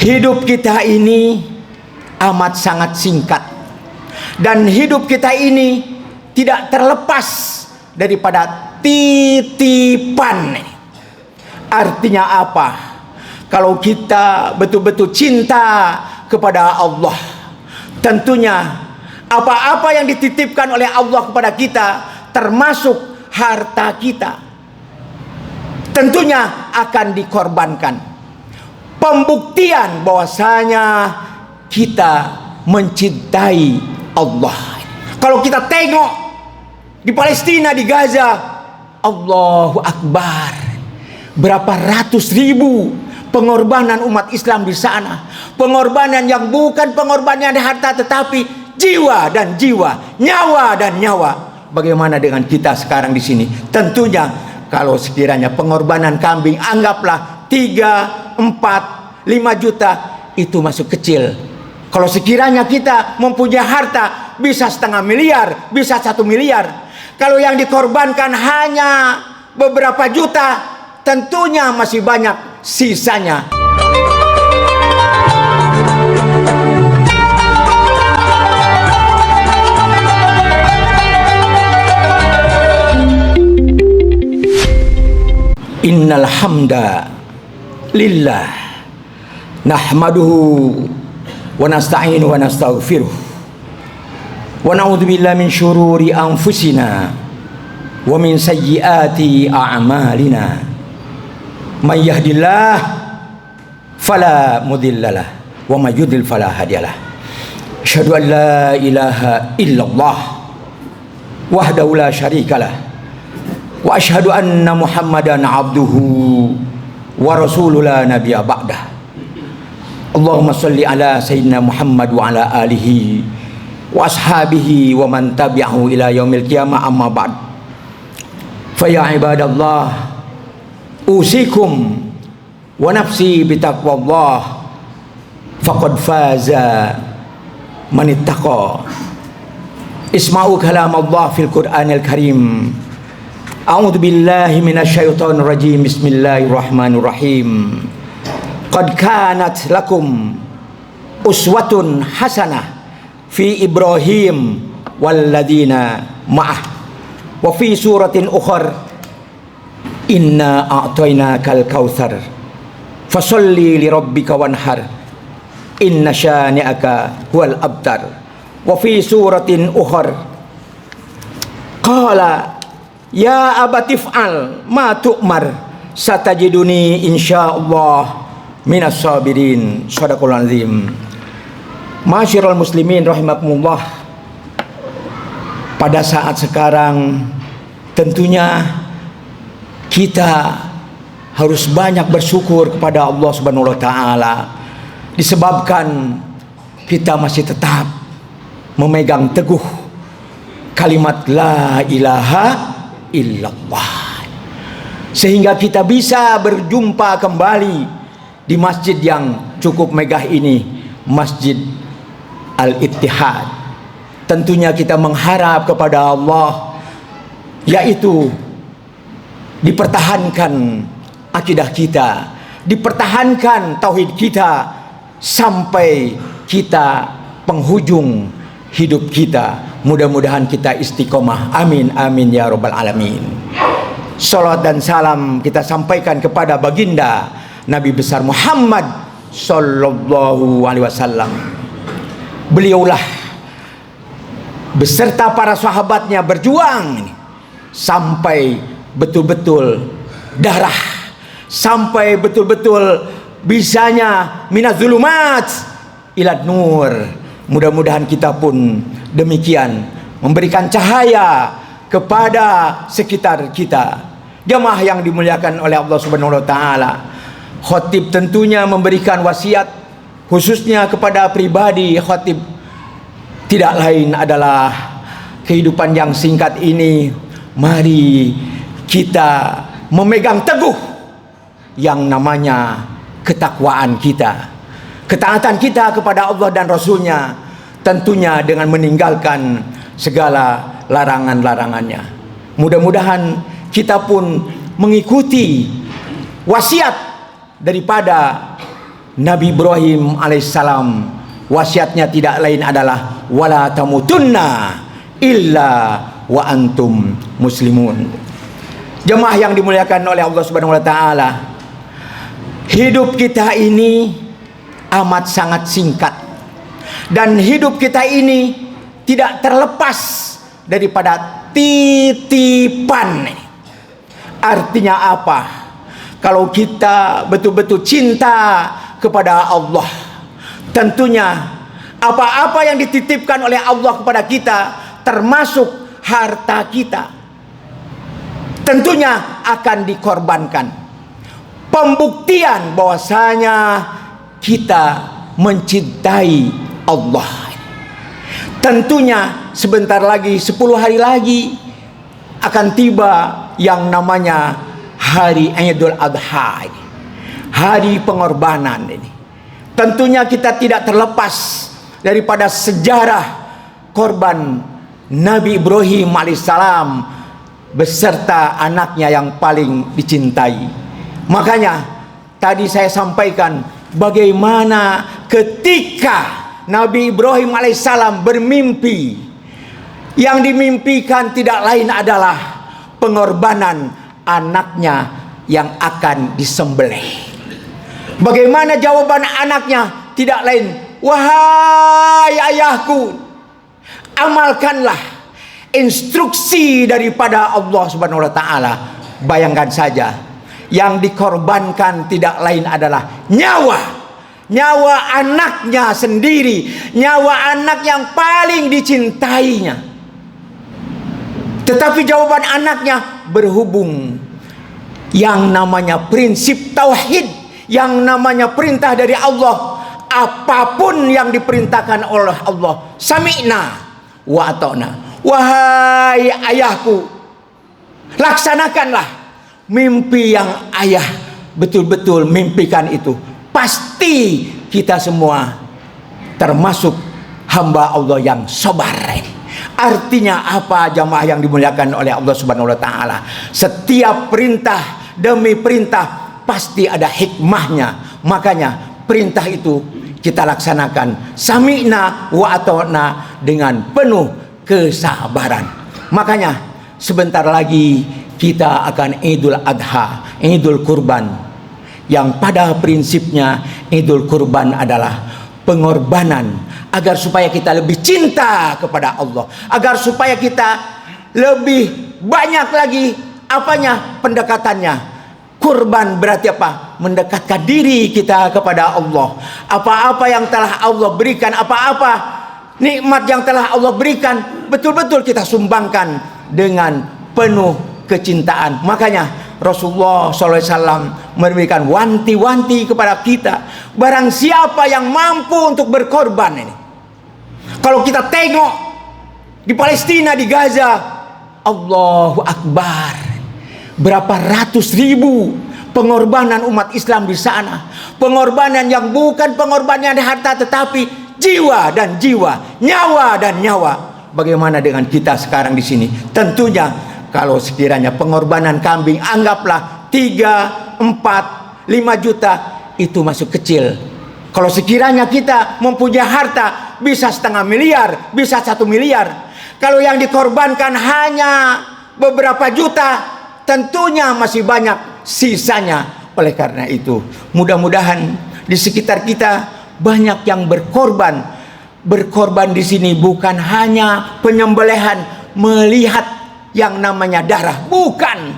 Hidup kita ini amat sangat singkat, dan hidup kita ini tidak terlepas daripada titipan. Artinya apa? Kalau kita betul-betul cinta kepada Allah, tentunya apa-apa yang dititipkan oleh Allah kepada kita, termasuk harta kita, tentunya akan dikorbankan. Pembuktian bahwasanya kita mencintai Allah. Kalau kita tengok di Palestina, di Gaza, Allahu Akbar, berapa ratus ribu pengorbanan umat Islam di sana. Pengorbanan yang bukan pengorbanan harta, tetapi jiwa dan jiwa, nyawa dan nyawa. Bagaimana dengan kita sekarang di sini? Tentunya kalau sekiranya pengorbanan kambing, anggaplah 3, 4, 5 juta, itu masuk kecil. Kalau sekiranya kita mempunyai harta, bisa 0,5 miliar, bisa 1 miliar. Kalau yang dikorbankan hanya beberapa juta, tentunya masih banyak sisanya. Innal hamda lillah nahmaduhu wa nasta'inu wa nastaghfiruh wa na'udzu billahi min syururi anfusina wa min sayyiati a'malina. May yahdihillah fala mudhillalah wa may yudlil fala hadiyalah. Asyhadu an la ilaha illallah wahdahu la syarikalah wa asyhadu anna Muhammadan abduhu wa rasuluhu la nabiyya ba'dah. Allahumma shalli ala sayyidina Muhammad wa ala alihi wa ashabihi wa man tabi'ahu ila yaumil qiyamah, amma ba'd. Fa ya ibadallah, usikum wa nafsi bitaqwallah, faqad faza man ittaqa. Isma'u kalam Allah fil Qur'anil Karim. A'udzu billahi minasyaitonir rajim. Bismillahirrahmanirrahim. Qad kanat lakum uswatun hasanah fi Ibrahim walladzina ma'ah. Wa fi suratin ukhra inna a'tainakal kautsar fasholli li rabbika wanhar inna syani'aka huwal abtar. Wa fi suratin ukhra qala ya abatif'al ma tu'mar satajiduni insyaallah minas sabirin. Shadaqallahul azim. Masyiral muslimin rahimakumullah. Pada saat sekarang tentunya kita harus banyak bersyukur kepada Allah Subhanahu wa taala, disebabkan kita masih tetap memegang teguh kalimat la ilaha illallah, sehingga kita bisa berjumpa kembali di masjid yang cukup megah ini, Masjid Al-Ittihad. Tentunya kita mengharap kepada Allah, yaitu dipertahankan akidah kita, dipertahankan tauhid kita sampai kita penghujung hidup kita. Mudah-mudahan kita istiqomah. Amin amin ya rabbal alamin. Salawat dan salam kita sampaikan kepada baginda Nabi besar Muhammad sallallahu alaihi wasallam. Beliaulah beserta para sahabatnya berjuang sampai betul-betul darah, sampai betul-betul bisanya minaz zulumat ilad nur. Mudah-mudahan kita pun demikian, memberikan cahaya kepada sekitar kita. Jamaah yang dimuliakan oleh Allah Subhanahu wa taala, khatib tentunya memberikan wasiat khususnya kepada pribadi khatib. Tidak lain adalah kehidupan yang singkat ini, mari kita memegang teguh yang namanya ketakwaan kita, ketaatan kita kepada Allah dan Rasulnya, tentunya dengan meninggalkan segala larangan-larangannya. Mudah-mudahan kita pun mengikuti wasiat daripada Nabi Ibrahim alaihissalam, wasiatnya tidak lain adalah wala tamutunna illa wa antum muslimun. Jemaah yang dimuliakan oleh Allah Subhanahu wa taala, hidup kita ini amat sangat singkat, dan hidup kita ini tidak terlepas daripada titipan. Artinya apa? Kalau kita betul-betul cinta kepada Allah, tentunya apa-apa yang dititipkan oleh Allah kepada kita, termasuk harta kita, tentunya akan dikorbankan. Pembuktian bahwasanya kita mencintai Allah. Tentunya sebentar lagi, 10 hari lagi akan tiba yang namanya hari Idul Adha, hari pengorbanan ini. Tentunya kita tidak terlepas daripada sejarah korban Nabi Ibrahim alaihissalam beserta anaknya yang paling dicintai. Makanya tadi saya sampaikan bagaimana ketika Nabi Ibrahim alaihissalam bermimpi, yang dimimpikan tidak lain adalah pengorbanan anaknya yang akan disembelih. Bagaimana jawaban anaknya? Tidak lain, wahai ayahku, amalkanlah instruksi daripada Allah Subhanahu wa taala. Bayangkan saja, yang dikorbankan tidak lain adalah nyawa anaknya sendiri, nyawa anak yang paling dicintainya. Tetapi jawaban anaknya berhubung yang namanya prinsip tauhid, yang namanya perintah dari Allah, apapun yang diperintahkan oleh Allah, sami'na wa ata'na. Wahai ayahku, laksanakanlah mimpi yang ayah betul-betul mimpikan itu. Pasti kita semua termasuk hamba Allah yang sabar. Artinya apa, jamaah yang dimuliakan oleh Allah Subhanahu wa taala? Setiap perintah demi perintah pasti ada hikmahnya. Makanya perintah itu kita laksanakan sami'na wa ata'na dengan penuh kesabaran. Makanya sebentar lagi kita akan Idul Adha, Idul Kurban, yang pada prinsipnya Idul Kurban adalah pengorbanan agar supaya kita lebih cinta kepada Allah, agar supaya kita lebih banyak lagi apanya, pendekatannya. Kurban berarti apa? Mendekatkan diri kita kepada Allah. Apa-apa yang telah Allah berikan, apa-apa nikmat yang telah Allah berikan, betul-betul kita sumbangkan dengan penuh kecintaan. Makanya Rasulullah SAW memberikan wanti-wanti kepada kita. Barang siapa yang mampu untuk berkorban ini. Kalau kita tengok di Palestina, di Gaza, Allahu Akbar, berapa ratus ribu pengorbanan umat Islam di sana. Pengorbanan yang bukan pengorbanan harta, tetapi jiwa dan jiwa, nyawa dan nyawa. Bagaimana dengan kita sekarang di sini? Tentunya kalau sekiranya pengorbanan kambing, anggaplah 3, 4, 5 juta, itu masuk kecil. Kalau sekiranya kita mempunyai harta, bisa 0,5 miliar, bisa 1 miliar. Kalau yang dikorbankan hanya beberapa juta, tentunya masih banyak sisanya. Oleh karena itu, mudah-mudahan di sekitar kita banyak yang berkorban. Berkorban di sini bukan hanya penyembelihan, melihat yang namanya darah, bukan.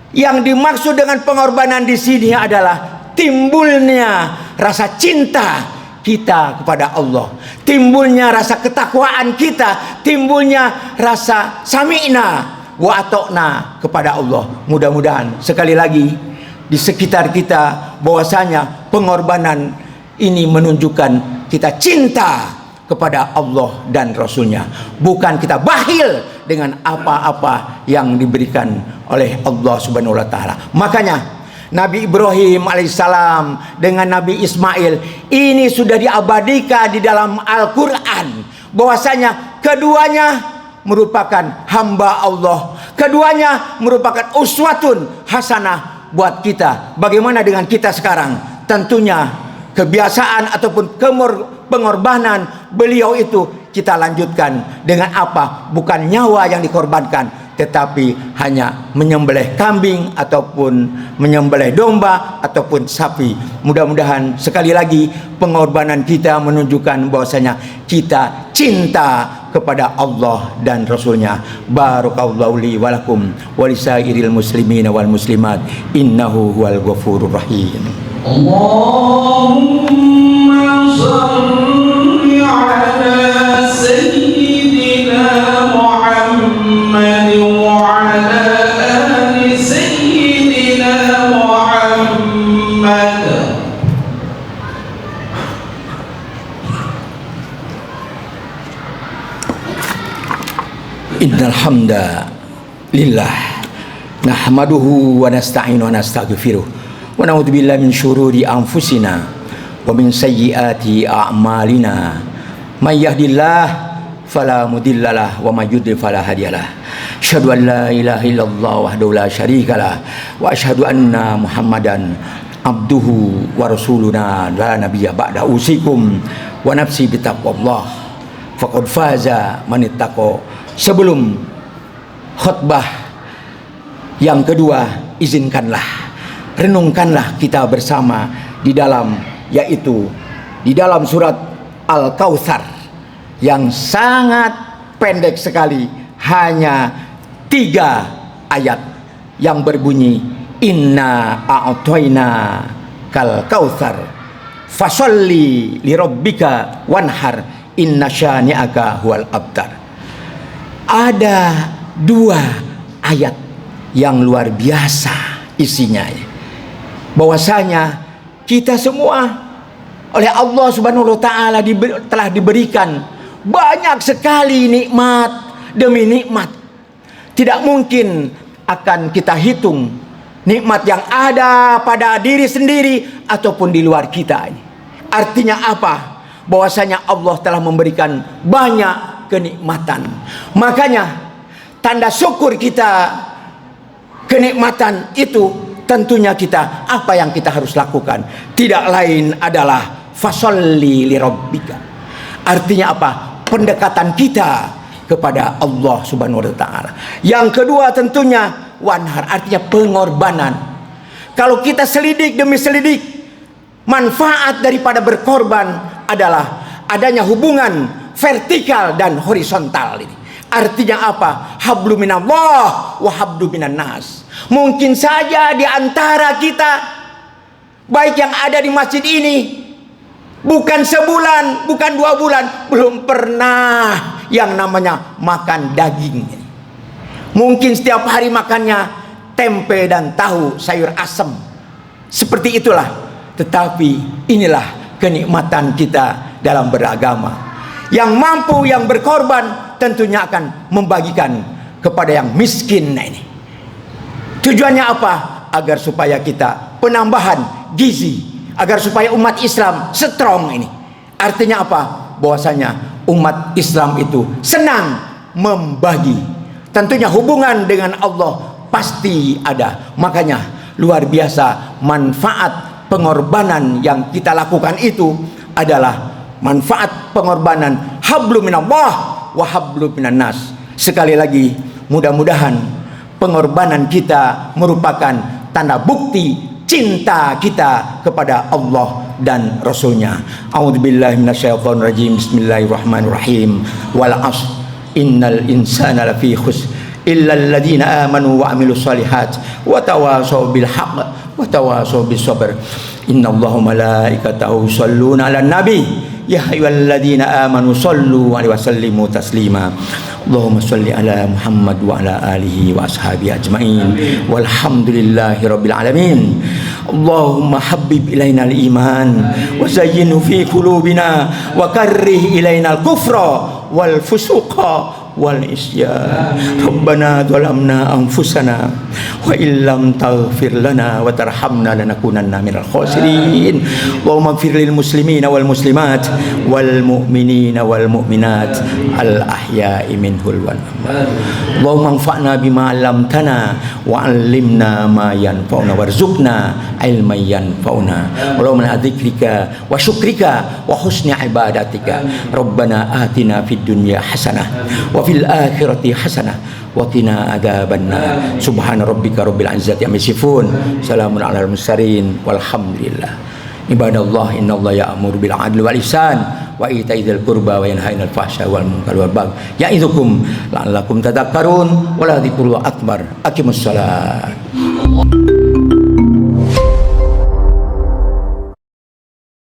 Yang dimaksud dengan pengorbanan di sini adalah timbulnya rasa cinta kita kepada Allah, timbulnya rasa ketakwaan kita, timbulnya rasa sami'na wa ata'na kepada Allah. Mudah-mudahan sekali lagi di sekitar kita bahwasanya pengorbanan ini menunjukkan kita cinta kepada Allah dan Rasulnya, bukan kita bakhil dengan apa-apa yang diberikan oleh Allah Subhanahu wa taala. Makanya Nabi Ibrahim alaihissalam dengan Nabi Ismail ini sudah diabadikan di dalam Al-Quran bahwasanya keduanya merupakan hamba Allah, keduanya merupakan uswatun hasanah buat kita. Bagaimana dengan kita sekarang? Tentunya kebiasaan ataupun pengorbanan beliau itu kita lanjutkan dengan apa? Bukan nyawa yang dikorbankan, tetapi hanya menyembelih kambing ataupun menyembelih domba ataupun sapi. Mudah-mudahan sekali lagi pengorbanan kita menunjukkan bahwasanya kita cinta kepada Allah dan Rasulnya. Barakallahu li wa lakum wa lisairil muslimin wal muslimat innahu huwal ghafurur rahim. Allahumma shalli ala sayyidina Muhammad wa ala ali sayyidina Muhammad. Innal hamdalillah nahmaduhu wa nasta'inu wa nastaghfiruh wa na'udzubillahi min syururi anfusina wa min sayyiati a'malina. May yahdihillahu fala mudhillalah wa may yudlil fala hadiyalah. Asyhadu an la ilaha illallah wahdahu la syarikalah wa asyhadu anna Muhammadan abduhu wa rasuluna la nabiyya ba'da. Usikum wa nafsi bitaqwallah faqad faza man ittaqa. Sebelum khutbah yang kedua, izinkanlah, renungkanlah kita bersama di dalam, yaitu di dalam surat Al-Kautsar yang sangat pendek sekali, hanya 3 ayat yang berbunyi inna a'toina kal kautsar fasolli lirabbika wanhar inna syani'aka huwal abtar. Ada 2 ayat yang luar biasa isinya, bahwasanya kita semua oleh Allah Subhanahu wa taala telah diberikan banyak sekali nikmat demi nikmat. Tidak mungkin akan kita hitung nikmat yang ada pada diri sendiri ataupun di luar kita. Artinya apa? Bahwasanya Allah telah memberikan banyak kenikmatan. Makanya tanda syukur kita kenikmatan itu, tentunya kita, apa yang kita harus lakukan tidak lain adalah fasolli lirabbika. Artinya apa? Pendekatan kita kepada Allah Subhanahu wa taala. Yang kedua tentunya wanhar, artinya pengorbanan. Kalau kita selidik demi selidik, manfaat daripada berkorban adalah adanya hubungan vertikal dan horizontal ini. Artinya apa? Hablu minallah wa hablu minan nas. Mungkin saja di antara kita, baik yang ada di masjid ini, bukan sebulan, bukan 2 bulan, belum pernah yang namanya makan daging. Mungkin setiap hari makannya tempe dan tahu sayur asem. Seperti itulah. Tetapi inilah kenikmatan kita dalam beragama. Yang mampu, yang berkorban, tentunya akan membagikan kepada yang miskin. Nah, ini tujuannya apa? Agar supaya kita penambahan gizi, agar supaya umat Islam strong ini. Artinya apa? Bahwasanya umat Islam itu senang membagi. Tentunya hubungan dengan Allah pasti ada. Makanya luar biasa manfaat pengorbanan yang kita lakukan itu adalah manfaat pengorbanan hablu minallah wa hablu minan nas. Sekali lagi, mudah-mudahan pengorbanan kita merupakan tanda bukti cinta kita kepada Allah dan Rasulnya. A'udzubillahi minasyaitonirrajim. Bismillahirrahmanirrahim. Wal 'ashr innal insana lafi khusr illal ladzina amanu wa 'amilus shalihat wa tawashaw bil haqq wa tawashaw bis sabr. Innallaha malaikatahu yusholluna 'alan nabi ya ayyuhalladzina amanu shallu 'alaihi wa sallimu taslima. Allahumma shalli ala Muhammad wa ala alihi wa ashabihi ajmain walhamdulillahi rabbil alamin. Allahumma habbib ilaina al-iman wa zayyinhu fi qulubina wa karrih ilaina al-kufra wal fusuqa wal isyan. Rabbana zalamna anfusana wa illam taghfir lana wa tarhamna lanakunanna minal khasirin. Allahumma ighfir lil muslimina wal muslimat wal mu'minina wal mu'minat al ahya'i minhum wal amwat. Allahumma anfa'na bima 'allamtana wa 'allimna ma yanfa'una warzuqna ilman yanfa'una. Allahumma dzikrika wa syukrika wa husni ibadatika. Rabbana atina fid dunya hasanah wa fil akhirati hasanah wa qina adzabannar. Subhana rabbika rabbil izzati amma yasifun. Salamun alal mursalin walhamdulillah. Ibadallah, innallaha ya'muru bil 'adli wal ihsan wa ita'i dzil qurba wa yanha 'anil fahsya'i wal munkari wal baghi ya'idukum la'allakum tadhakkarun wa la dzikrullah akbar. Aqimus shalah.